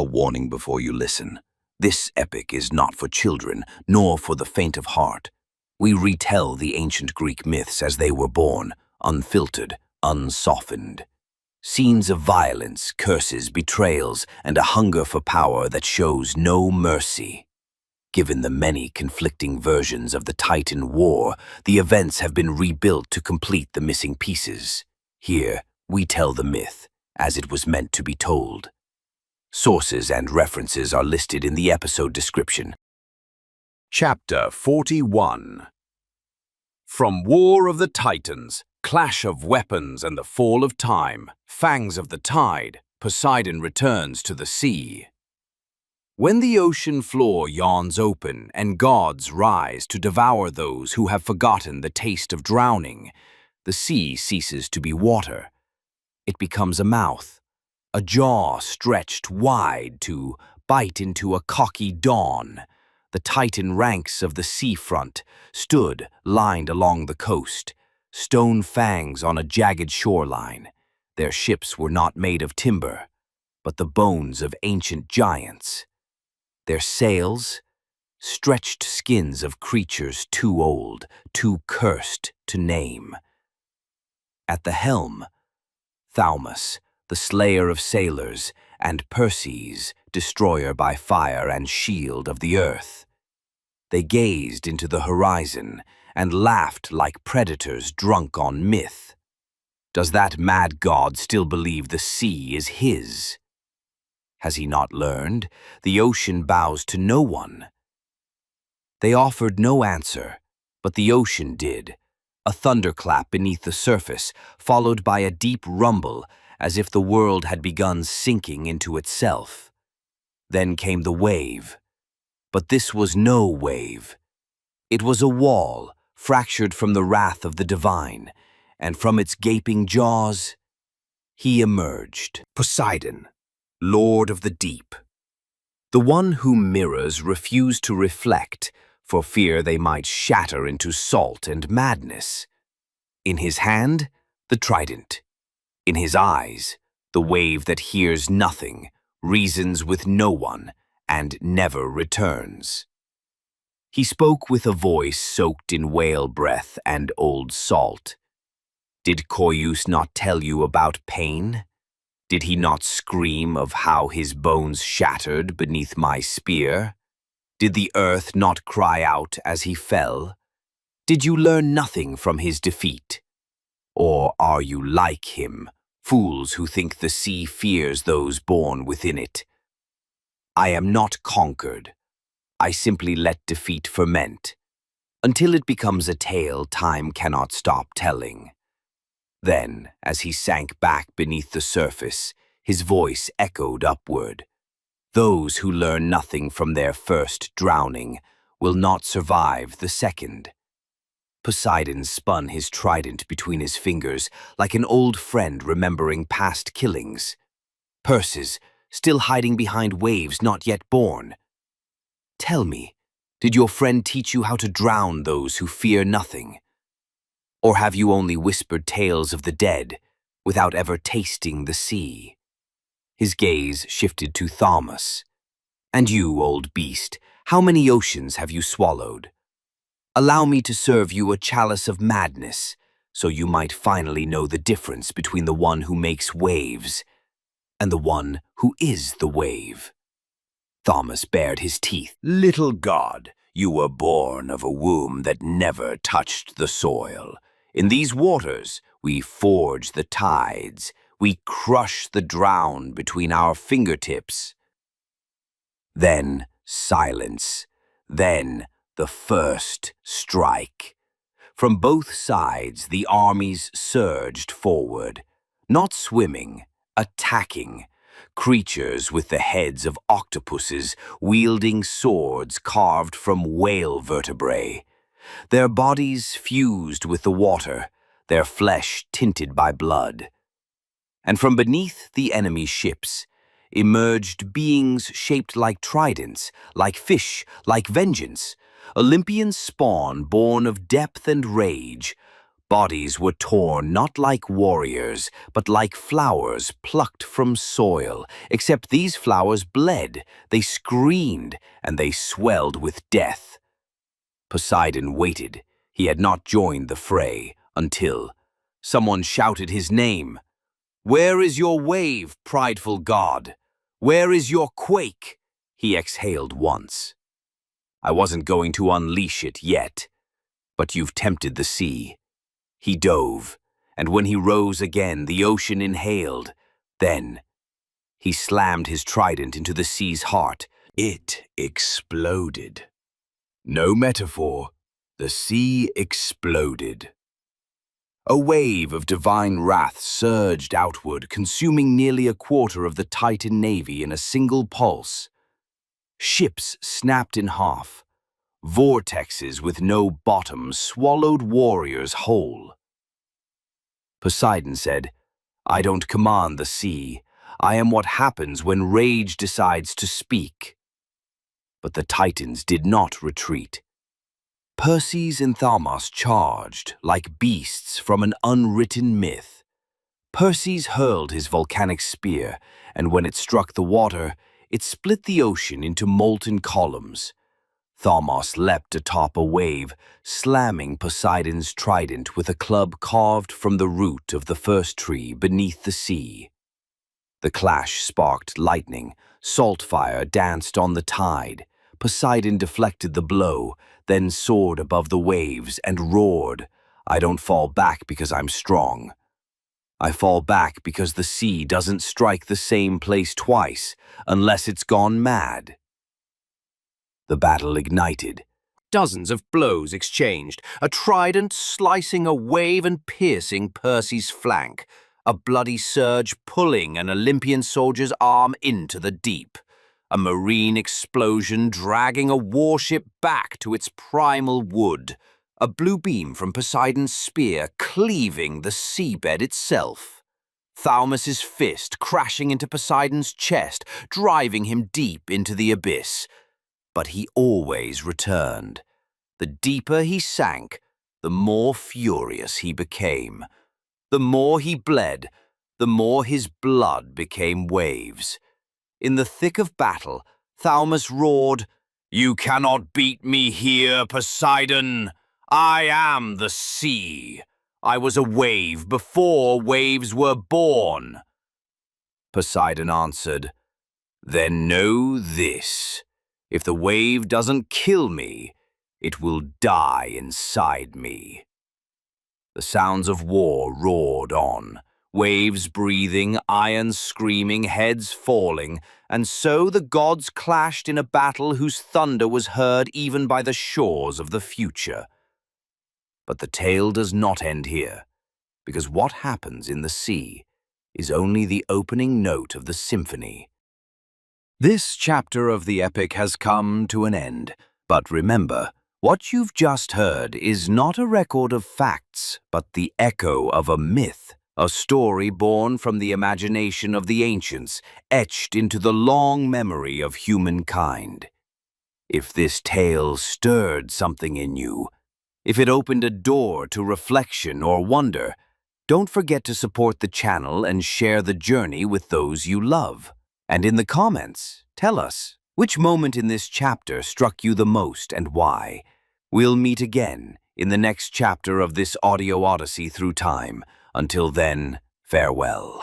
warning before you listen. This epic is not for children, nor for the faint of heart. We retell the ancient Greek myths as they were born, unfiltered, unsoftened. Scenes of violence, curses, betrayals, and a hunger for power that shows no mercy. Given the many conflicting versions of the Titan War, the events have been rebuilt to complete the missing pieces. Here, we tell the myth as it was meant to be told. Sources and references are listed in the episode description. Chapter 41. From War of the Titans, Clash of Weapons and the Fall of Time, Fangs of the Tide, Poseidon returns to the sea. When the ocean floor yawns open and gods rise to devour those who have forgotten the taste of drowning, the sea ceases to be water. It becomes a mouth, a jaw stretched wide to bite into a cocky dawn. The Titan ranks of the seafront stood lined along the coast, stone fangs on a jagged shoreline. Their ships were not made of timber, but the bones of ancient giants. Their sails, stretched skins of creatures too old, too cursed to name. At the helm, Thaumas, the slayer of sailors, and Perses, destroyer by fire and shield of the earth. They gazed into the horizon and laughed like predators drunk on myth. Does that mad god still believe the sea is his? Has he not learned? The ocean bows to no one. They offered no answer, but the ocean did. A thunderclap beneath the surface, followed by a deep rumble, as if the world had begun sinking into itself. Then came the wave. But this was no wave. It was a wall, fractured from the wrath of the divine, and from its gaping jaws, he emerged. Poseidon, Lord of the deep. The one whom mirrors refuse to reflect, for fear they might shatter into salt and madness. In his hand, the trident. In his eyes, the wave that hears nothing, reasons with no one, and never returns. He spoke with a voice soaked in whale breath and old salt. Did Coeus not tell you about pain? Did he not scream of how his bones shattered beneath my spear? Did the earth not cry out as he fell? Did you learn nothing from his defeat? Or are you like him, fools who think the sea fears those born within it? I am not conquered. I simply let defeat ferment. Until it becomes a tale time cannot stop telling. Then, as he sank back beneath the surface, his voice echoed upward. Those who learn nothing from their first drowning will not survive the second. Poseidon spun his trident between his fingers like an old friend remembering past killings. Perses, still hiding behind waves not yet born. Tell me, did your friend teach you how to drown those who fear nothing? Or have you only whispered tales of the dead without ever tasting the sea? His gaze shifted to Thaumas. And you, old beast, how many oceans have you swallowed? Allow me to serve you a chalice of madness, so you might finally know the difference between the one who makes waves and the one who is the wave. Thaumas bared his teeth. Little god, you were born of a womb that never touched the soil. In these waters, we forge the tides. We crush the drowned between our fingertips. Then silence. Then the first strike. From both sides, the armies surged forward, not swimming, attacking. Creatures with the heads of octopuses wielding swords carved from whale vertebrae. Their bodies fused with the water, their flesh tinted by blood. And from beneath the enemy ships emerged beings shaped like tridents, like fish, like vengeance, Olympian spawn born of depth and rage, Bodies were torn not like warriors, but like flowers plucked from soil, except these flowers bled, they screamed, and they swelled with death. Poseidon waited. He had not joined the fray until someone shouted his name. "Where is your wave, prideful god? Where is your quake?" He exhaled once. "I wasn't going to unleash it yet, but you've tempted the sea." He dove, and when he rose again, the ocean inhaled. Then he slammed his trident into the sea's heart. It exploded. No metaphor, the sea exploded. A wave of divine wrath surged outward, consuming nearly a quarter of the Titan navy in a single pulse. Ships snapped in half. Vortexes with no bottom swallowed warriors whole. Poseidon said, "I don't command the sea. I am what happens when rage decides to speak." But the Titans did not retreat. Perses and Thaumas charged like beasts from an unwritten myth. Perses hurled his volcanic spear, and when it struck the water, it split the ocean into molten columns. Thaumas leapt atop a wave, slamming Poseidon's trident with a club carved from the root of the first tree beneath the sea. The clash sparked lightning. Salt fire danced on the tide. Poseidon deflected the blow, then soared above the waves and roared, "I don't fall back because I'm strong. I fall back because the sea doesn't strike the same place twice unless it's gone mad." The battle ignited. Dozens of blows exchanged, a trident slicing a wave and piercing Perses' flank, a bloody surge pulling an Olympian soldier's arm into the deep, a marine explosion dragging a warship back to its primal wood, a blue beam from Poseidon's spear cleaving the seabed itself. Thaumas' fist crashing into Poseidon's chest, driving him deep into the abyss. But he always returned. The deeper he sank, the more furious he became. The more he bled, the more his blood became waves. In the thick of battle, Thaumas roared, "You cannot beat me here, Poseidon! I am the sea! I was a wave before waves were born!" Poseidon answered, "Then know this. If the wave doesn't kill me, it will die inside me." The sounds of war roared on, waves breathing, irons screaming, heads falling, and so the gods clashed in a battle whose thunder was heard even by the shores of the future. But the tale does not end here, because what happens in the sea is only the opening note of the symphony. This chapter of the epic has come to an end, but remember, what you've just heard is not a record of facts, but the echo of a myth, a story born from the imagination of the ancients, etched into the long memory of humankind. If this tale stirred something in you, if it opened a door to reflection or wonder, don't forget to support the channel and share the journey with those you love. And in the comments, tell us, which moment in this chapter struck you the most and why? We'll meet again in the next chapter of this audio odyssey through time. Until then, farewell.